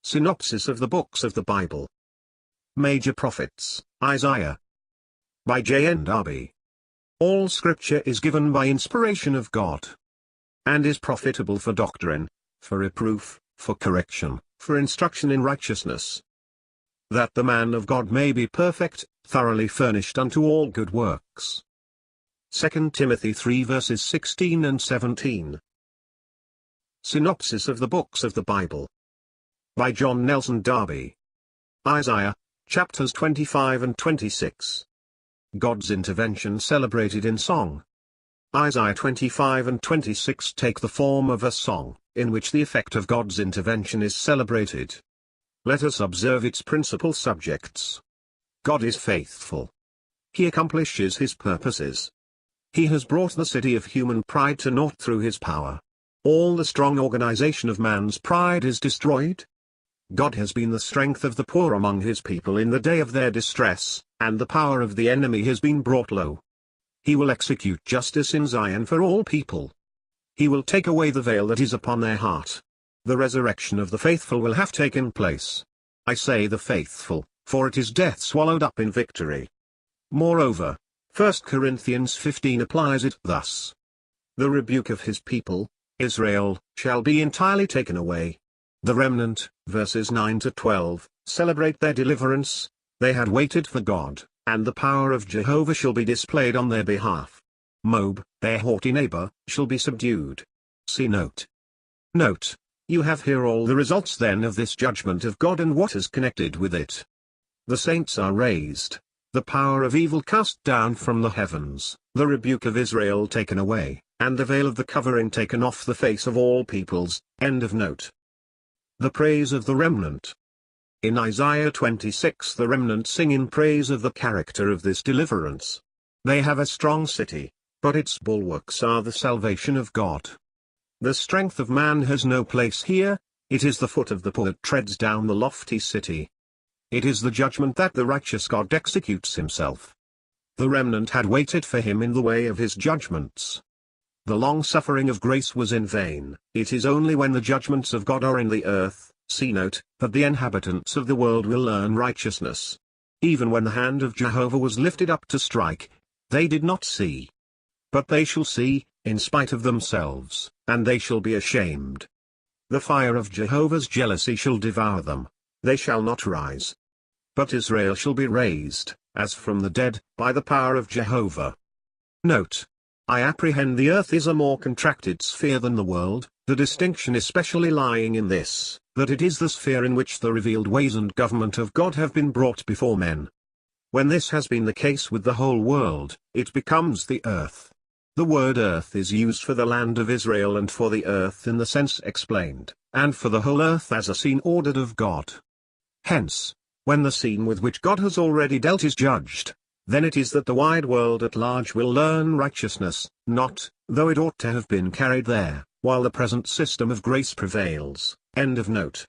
Synopsis of the books of the Bible. Major Prophets, Isaiah. By JND Darby. All scripture is given by inspiration of God, and is profitable for doctrine, for reproof, for correction, for instruction in righteousness, that the man of God may be perfect, thoroughly furnished unto all good works. 2 Timothy 3 verses 16 and 17. Synopsis of the books of the Bible. By John Nelson Darby. Isaiah, chapters 25 and 26. God's intervention celebrated in song. Isaiah 25 and 26 take the form of a song, in which the effect of God's intervention is celebrated. Let us observe its principal subjects. God is faithful. He accomplishes his purposes. He has brought the city of human pride to naught through his power. All the strong organization of man's pride is destroyed. God has been the strength of the poor among his people in the day of their distress, and the power of the enemy has been brought low. He will execute justice in Zion for all people. He will take away the veil that is upon their heart. The resurrection of the faithful will have taken place. I say the faithful, for it is death swallowed up in victory. Moreover, 1 Corinthians 15 applies it thus. The rebuke of his people, Israel, shall be entirely taken away. The remnant, verses 9 to 12, celebrate their deliverance. They had waited for God, and the power of Jehovah shall be displayed on their behalf. Moab, their haughty neighbor, shall be subdued. See note. Note, you have here all the results then of this judgment of God and what is connected with it. The saints are raised, the power of evil cast down from the heavens, the rebuke of Israel taken away, and the veil of the covering taken off the face of all peoples. End of note. The praise of the remnant. In Isaiah 26 the remnant sing in praise of the character of this deliverance. They have a strong city, but its bulwarks are the salvation of God. The strength of man has no place here, it is the foot of the poor that treads down the lofty city. It is the judgment that the righteous God executes himself. The remnant had waited for him in the way of his judgments. The long-suffering of grace was in vain. It is only when the judgments of God are in the earth, see note, that the inhabitants of the world will learn righteousness. Even when the hand of Jehovah was lifted up to strike, they did not see. But they shall see, in spite of themselves, and they shall be ashamed. The fire of Jehovah's jealousy shall devour them. They shall not rise. But Israel shall be raised, as from the dead, by the power of Jehovah. Note. I apprehend the earth is a more contracted sphere than the world, the distinction especially lying in this, that it is the sphere in which the revealed ways and government of God have been brought before men. When this has been the case with the whole world, it becomes the earth. The word earth is used for the land of Israel and for the earth in the sense explained, and for the whole earth as a scene ordered of God. Hence, when the scene with which God has already dealt is judged, then it is that the wide world at large will learn righteousness, not, though it ought to have been carried there, while the present system of grace prevails. End of note.